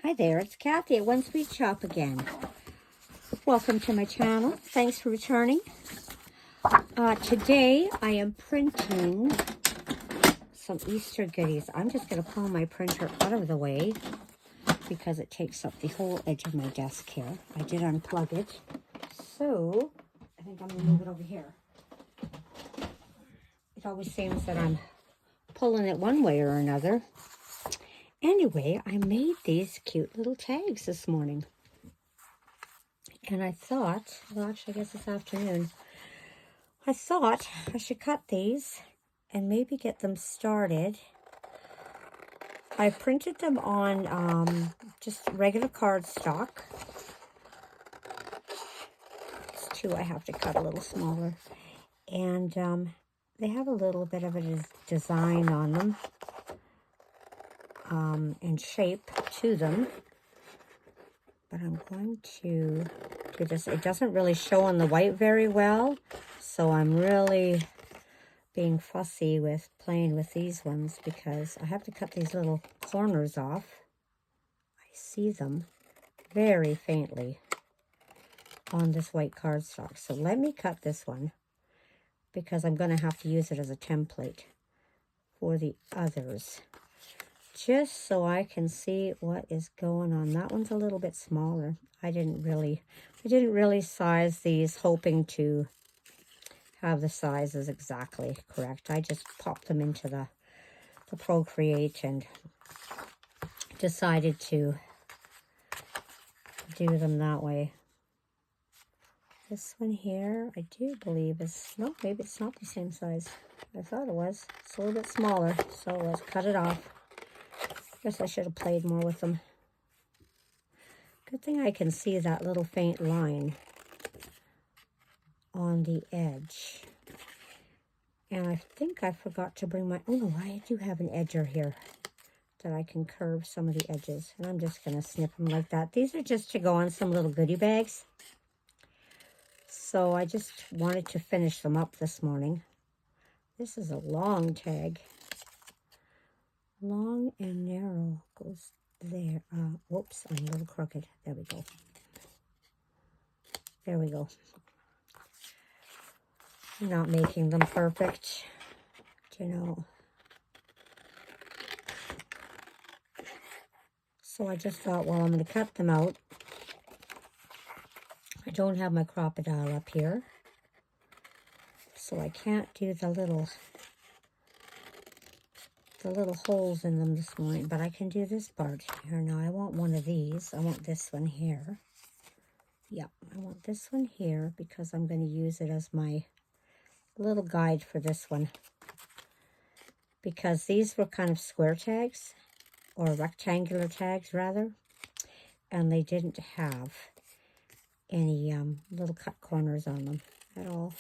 Hi there, it's Kathy at One Sweet Shop again. Welcome to my channel. Thanks for returning. Today I am printing some Easter goodies. I'm just going to pull my printer out of the way because it takes up the whole edge of my desk here. I did unplug it, so I think I'm going to move it over here. It always seems that I'm pulling it one way or another. Anyway, I made these cute little tags this morning. And I thought, well, actually, I guess this afternoon, I thought I should cut these and maybe get them started. I printed them on just regular cardstock. These two I have to cut a little smaller. And they have a little bit of a design on them and shape to them. But I'm going to do this. It doesn't really show on the white very well, so I'm really being fussy with playing with these ones because I have to cut these little corners off. I see them very faintly on this white cardstock. So let me cut this one because I'm going to have to use it as a template for the others, just so I can see what is going on. That one's a little bit smaller. I didn't really size these hoping to have the sizes exactly correct. I just popped them into the Procreate and decided to do them that way. This one here, I do believe is, no, maybe it's not the same size. I thought it was. It's a little bit smaller, so let's cut it off. Guess I should have played more with them. Good thing I can see that little faint line on the edge. And I think I forgot to bring my, oh no, I do have an edger here that I can curve some of the edges. And I'm just going to snip them like that. These are just to go on some little goodie bags. So I just wanted to finish them up this morning. This is a long tag. Long and narrow goes there. Whoops, I'm a little crooked. There we go. There we go. I'm not making them perfect, you know. So I just thought, well, I'm going to cut them out. I don't have my crocodile up here, so I can't do the little holes in them this morning, but I can do this part here. Now I want one of these. I want this one here. Yep, I want this one here because I'm going to use it as my little guide for this one. Because these were kind of square tags, or rectangular tags rather, and they didn't have any little cut corners on them at all.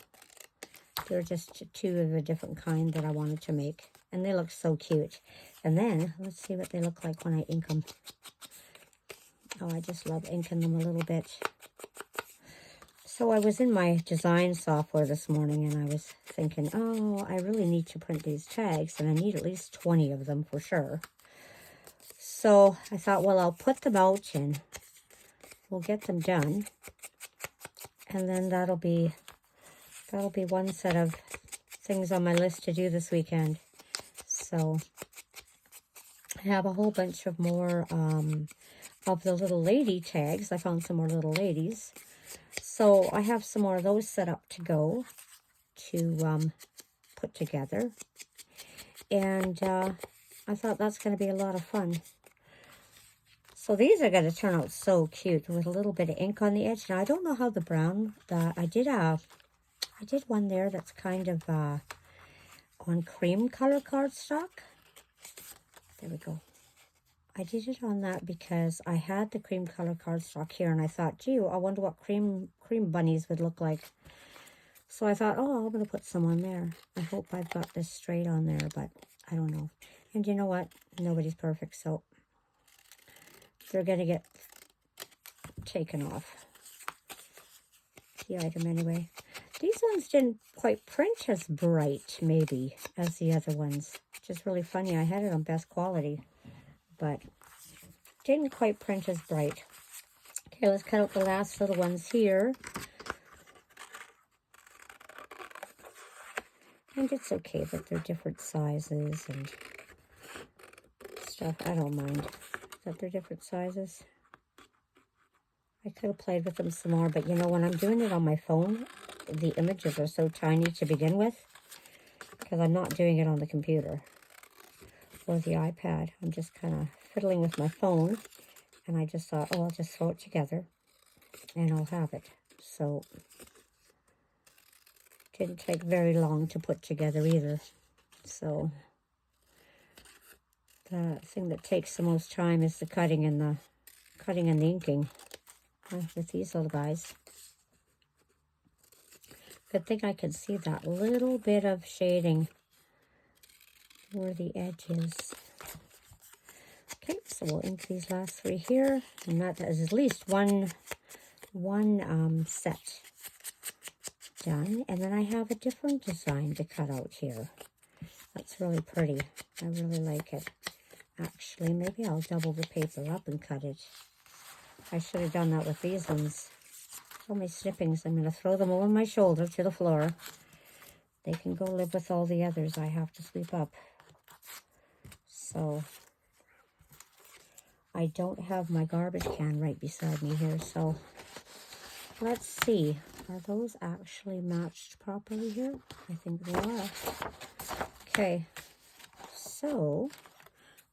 They're just two of a different kind that I wanted to make. And they look so cute. And then, let's see what they look like when I ink them. Oh, I just love inking them a little bit. So I was in my design software this morning and I was thinking, oh, I really need to print these tags. And I need at least 20 of them for sure. So I thought, well, I'll put them out and we'll get them done. And then that'll be one set of things on my list to do this weekend. So I have a whole bunch of more of the little lady tags. I found some more little ladies. So I have some more of those set up to go to put together. And I thought that's going to be a lot of fun. So these are going to turn out so cute with a little bit of ink on the edge. Now I don't know how the brown, I did one there that's kind of on cream color cardstock. There we go. I did it on that because I had the cream color cardstock here and I thought, gee, I wonder what cream bunnies would look like. So I thought, oh, I'm going to put some on there. I hope I've got this straight on there, but I don't know. And you know what? Nobody's perfect, so they're going to get taken off the item anyway. These ones didn't quite print as bright, maybe, as the other ones, which is really funny. I had it on best quality, but didn't quite print as bright. Okay, let's cut out the last little ones here. And it's okay that they're different sizes and stuff. I don't mind that they're different sizes. I could have played with them some more, but you know, when I'm doing it on my phone, the images are so tiny to begin with, because I'm not doing it on the computer or the iPad. I'm just kind of fiddling with my phone, and I just thought, oh, I'll just throw it together and I'll have it. So it didn't take very long to put together either. So the thing that takes the most time is the cutting and the inking with these little guys. Good thing I can see that little bit of shading where the edge is. Okay, so we'll ink these last three here, and that is at least one set done. And then I have a different design to cut out here. That's really pretty. I really like it. Actually, maybe I'll double the paper up and cut it. I should have done that with these ones. All my snippings, I'm going to throw them over my shoulder to the floor. They can go live with all the others I have to sweep up. So I don't have my garbage can right beside me here, so let's see. Are those actually matched properly here? I think they are. Okay, so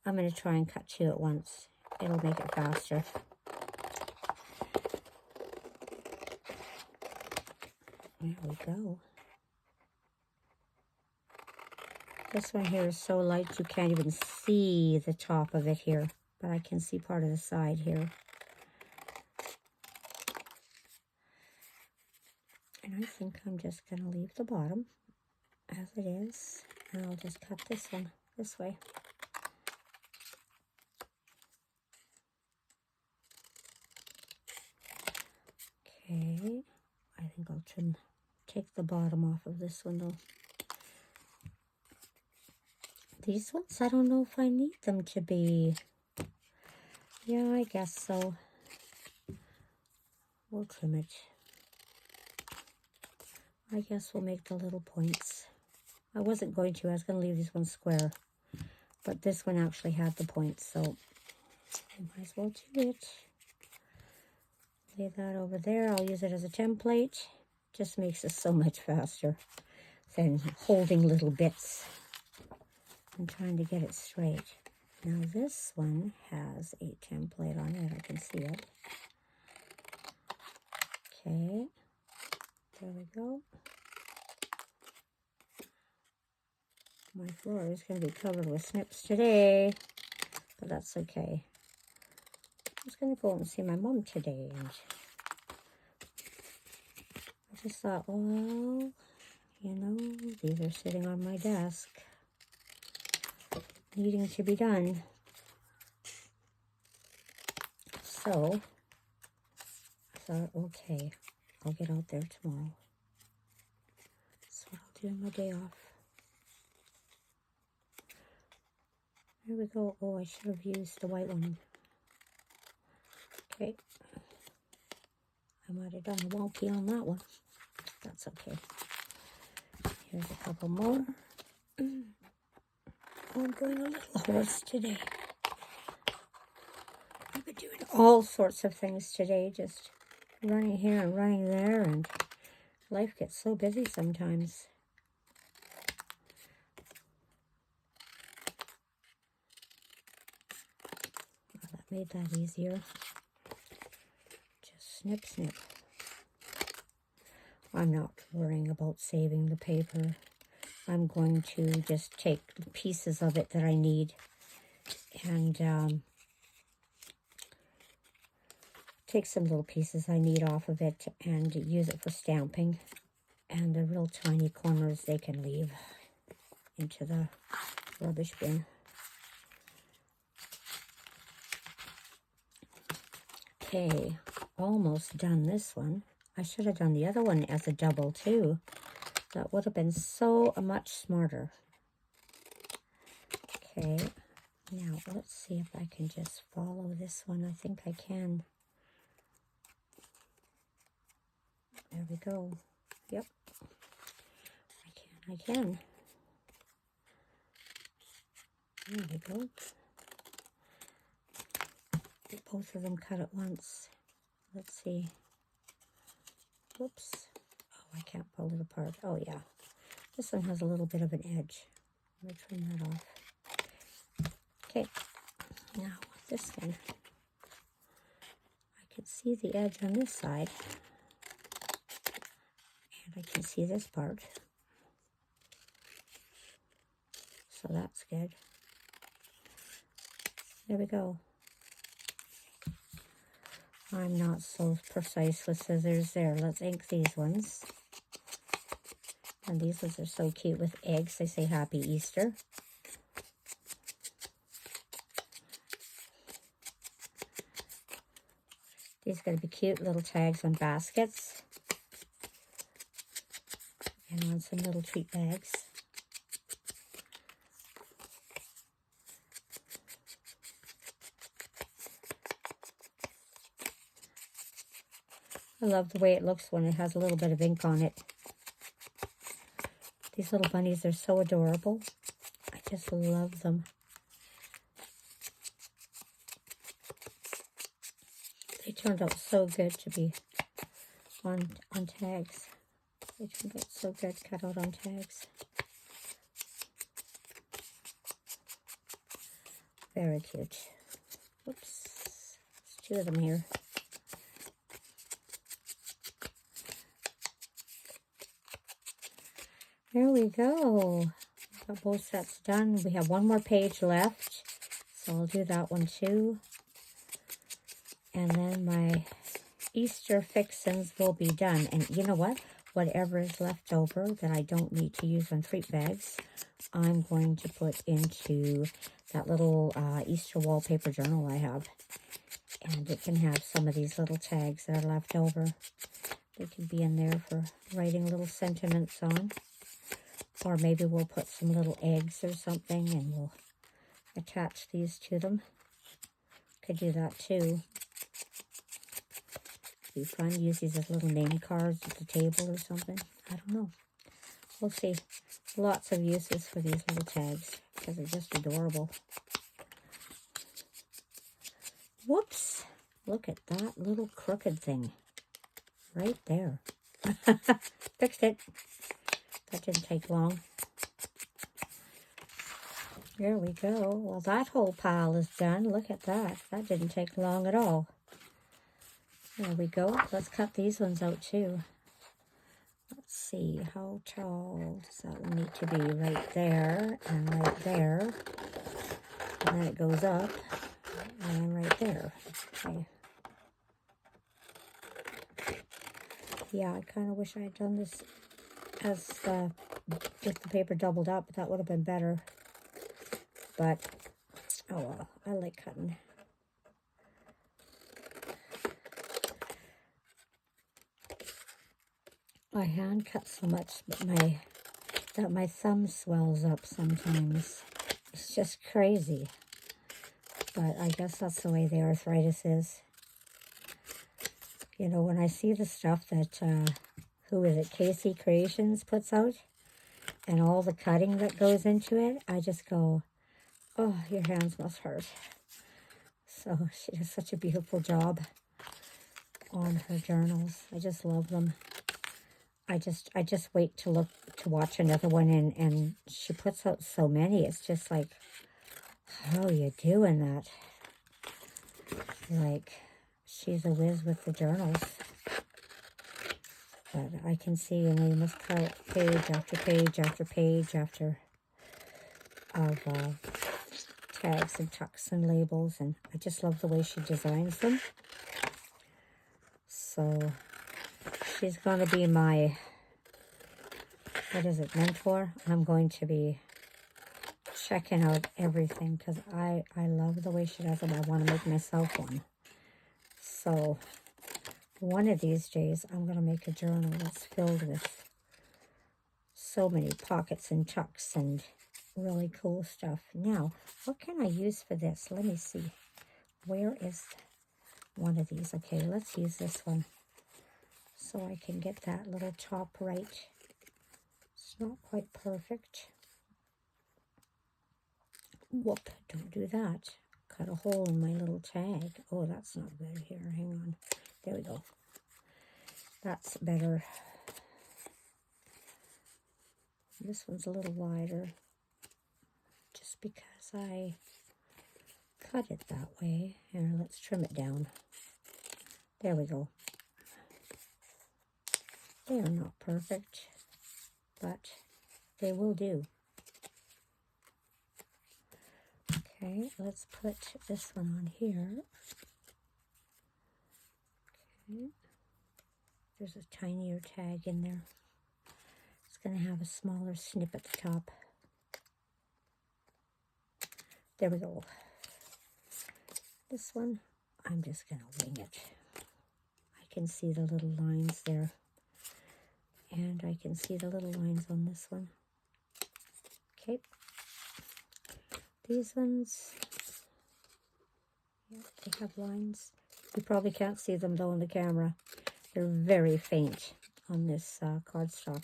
I'm going to try and cut two at once. It'll make it faster. There we go. This one here is so light you can't even see the top of it here, but I can see part of the side here. And I think I'm just going to leave the bottom as it is, and I'll just cut this one this way. Okay, I think I'll take the bottom off of this one though. These ones, I don't know if I need them to be. Yeah, I guess so. We'll trim it. I guess we'll make the little points. I wasn't going to. I was going to leave this one square. But this one actually had the points, so I might as well do it. Lay that over there. I'll use it as a template. Just makes this so much faster than holding little bits and trying to get it straight. Now this one has a template on it. I can see it. Okay, there we go. My floor is going to be covered with snips today, but that's okay. I was going to go and see my mom today, and I just thought, well, you know, these are sitting on my desk, needing to be done. So I thought, okay, I'll get out there tomorrow. That's what I'll do on my day off. There we go. Oh, I should have used the white one. Okay. I might have done a wonky on that one. That's okay. Here's a couple more. Oh, I'm going a little horse today. I've been doing all sorts of things today, just running here and running there, and life gets so busy sometimes. Well, that made that easier. Just snip, snip. I'm not worrying about saving the paper. I'm going to just take pieces of it that I need and take some little pieces I need off of it and use it for stamping. And the real tiny corners they can leave into the rubbish bin. Okay, almost done this one. I should have done the other one as a double too. That would have been so much smarter. Okay, Now, let's see if I can just follow this one. I think I can. There we go. Yep. I can. There we go. Both of them cut at once. Let's see. Whoops. Oh, I can't pull it apart. Oh, yeah. This one has a little bit of an edge. Let me trim that off. Okay. Now, this one. I can see the edge on this side. And I can see this part. So that's good. There we go. I'm not so precise with scissors there. Let's ink these ones. And these ones are so cute with eggs. They say Happy Easter. These are going to be cute little tags on baskets. And on some little treat bags. I love the way it looks when it has a little bit of ink on it. These little bunnies are so adorable. I just love them. They turned out so good to be on tags. They turned out so good cut out on tags. Very cute. Oops. There's two of them here. There we go. Got both sets done. We have one more page left, so I'll do that one too. And then my Easter fixins will be done. And you know what? Whatever is left over that I don't need to use on treat bags, I'm going to put into that little Easter wallpaper journal I have. And it can have some of these little tags that are left over. They can be in there for writing little sentiments on. Or maybe we'll put some little eggs or something and we'll attach these to them. Could do that too. Be fun. Use these as little name cards at the table or something. I don't know. We'll see. Lots of uses for these little tags because they're just adorable. Whoops. Look at that little crooked thing. Right there. Fixed it. That didn't take long. There we go. Well, that whole pile is done. Look at that. That didn't take long at all. There we go. Let's cut these ones out too. Let's see. How tall does that one need to be? Right there and right there. And then it goes up. And right there. Okay. Yeah, I kind of wish I had done this as with the paper doubled up. That would have been better. But, oh well, I like cutting. I hand cut so much that my thumb swells up sometimes. It's just crazy. But I guess that's the way the arthritis is. You know, when I see the stuff that, who is it, Casey Creations puts out, and all the cutting that goes into it, I just go, oh, your hands must hurt. So she does such a beautiful job on her journals. I just love them. I just wait to watch another one, and she puts out so many. It's just like, how are you doing that? Like, she's a whiz with the journals. But I can see, you know, you must cut page after page after page after of tags and tucks and labels, and I just love the way she designs them. So she's going to be my, what is it, mentor? I'm going to be checking out everything because I love the way she does it. I want to make myself one. So one of these days, I'm going to make a journal that's filled with so many pockets and tucks and really cool stuff. Now, what can I use for this? Let me see. Where is one of these? Okay, let's use this one so I can get that little top right. It's not quite perfect. Whoop, don't do that. Cut a hole in my little tag. Oh, that's not good here. Hang on. There we go. That's better. This one's a little wider just because I cut it that way. Here, let's trim it down. There we go. They are not perfect, but they will do. Okay, let's put this one on here. Okay, there's a tinier tag in there. It's going to have a smaller snip at the top. There we go. This one, I'm just going to wing it. I can see the little lines there. And I can see the little lines on this one. Okay. These ones, yeah, they have lines. You probably can't see them though on the camera. They're very faint on this cardstock.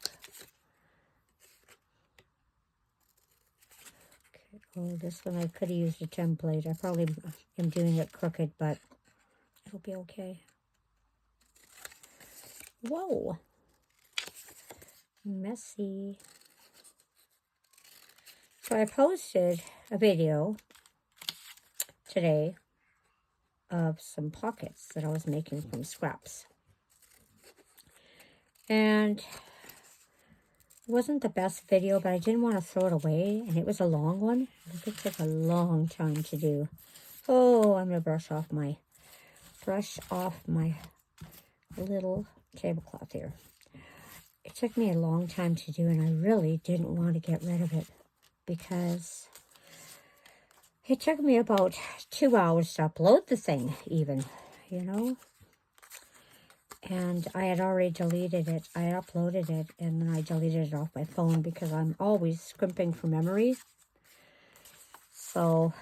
Okay. Oh, this one I could have used a template. I probably am doing it crooked, but it'll be okay. Whoa! Messy. So I posted a video today of some pockets that I was making from scraps. And it wasn't the best video, but I didn't want to throw it away. And it was a long one. It took a long time to do. Oh, I'm going to brush off my little tablecloth here. It took me a long time to do, and I really didn't want to get rid of it because it took me about 2 hours to upload the thing even, you know. And I had already deleted it. I uploaded it, and then I deleted it off my phone because I'm always scrimping for memory. So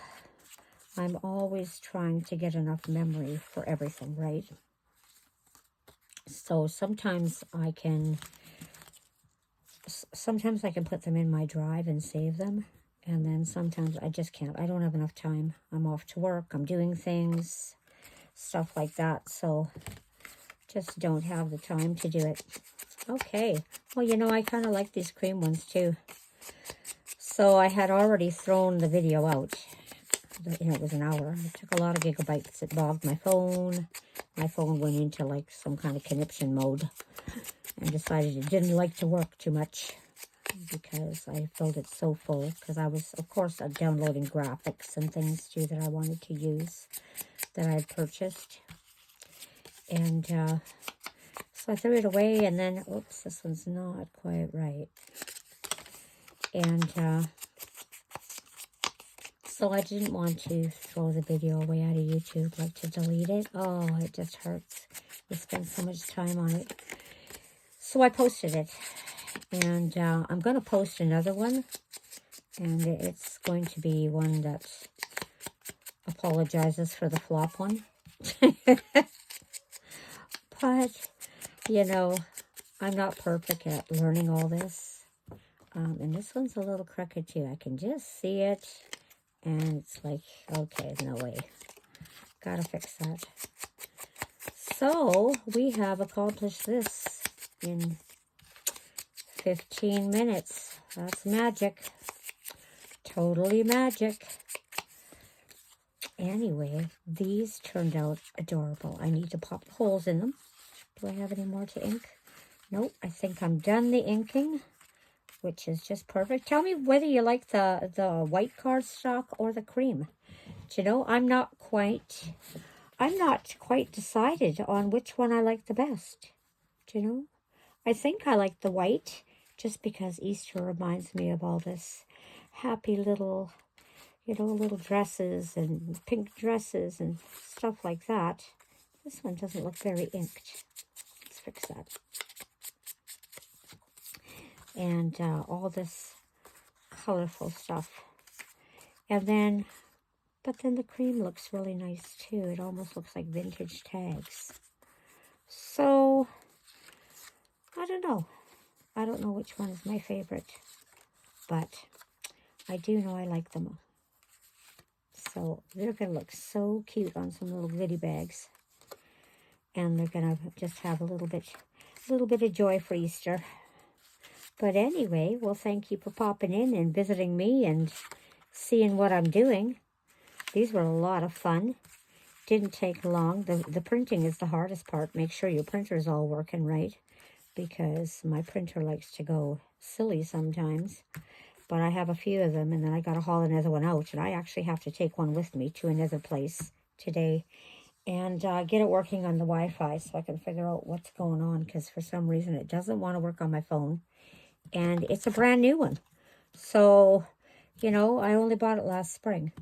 I'm always trying to get enough memory for everything, right? So sometimes I can put them in my drive and save them. And then sometimes I just can't. I don't have enough time. I'm off to work. I'm doing things, stuff like that. So just don't have the time to do it. Okay. Well, you know, I kind of like these cream ones too. So I had already thrown the video out. You know, it was an hour. It took a lot of gigabytes. It bogged my phone. My phone went into like some kind of conniption mode and decided it didn't like to work too much because I filled it so full. Because I was, of course, downloading graphics and things too that I wanted to use that I had purchased. And so I threw it away, and then, oops, this one's not quite right. And so I didn't want to throw the video away out of YouTube, like to delete it. Oh, it just hurts. We spent so much time on it. So I posted it. And I'm going to post another one. And it's going to be one that apologizes for the flop one. But, you know, I'm not perfect at learning all this. And this one's a little crooked too. I can just see it. And it's like, okay, no way. Gotta fix that. So, we have accomplished this in 15 minutes. That's magic. Totally magic. Anyway, these turned out adorable. I need to pop holes in them. Do I have any more to ink? Nope, I think I'm done the inking, which is just perfect. Tell me whether you like the white cardstock or the cream. Do you know, I'm not quite decided on which one I like the best. Do you know? I think I like the white just because Easter reminds me of all this happy little, you know, little dresses and pink dresses and stuff like that. This one doesn't look very inked. Let's fix that. And all this colorful stuff. And then, but then the cream looks really nice too. It almost looks like vintage tags. So, I don't know. I don't know which one is my favorite, but I do know I like them. So they're going to look so cute on some little goodie bags. And they're going to just have a little bit of joy for Easter. But anyway, well, thank you for popping in and visiting me and seeing what I'm doing. These were a lot of fun. Didn't take long. The printing is the hardest part. Make sure your printer is all working right, because my printer likes to go silly sometimes. But I have a few of them, and then I got to haul another one out. And I actually have to take one with me to another place today and get it working on the Wi-Fi so I can figure out what's going on, because for some reason it doesn't want to work on my phone. And it's a brand new one. So, you know, I only bought it last spring.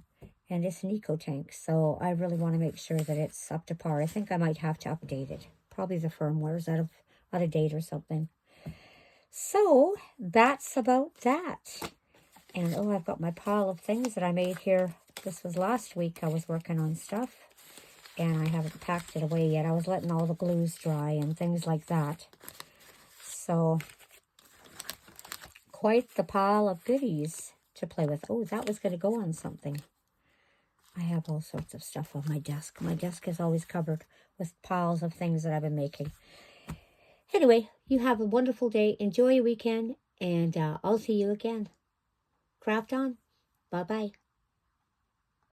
And it's an eco tank, so I really want to make sure that it's up to par. I think I might have to update it. Probably the firmware is out of date or something. So that's about that. And oh, I've got my pile of things that I made here. This was last week. I was working on stuff, and I haven't packed it away yet. I was letting all the glues dry and things like that. So quite the pile of goodies to play with. Oh, that was going to go on something. I have all sorts of stuff on my desk. My desk is always covered with piles of things that I've been making. Anyway, you have a wonderful day. Enjoy your weekend, and I'll see you again. Craft on. Bye-bye.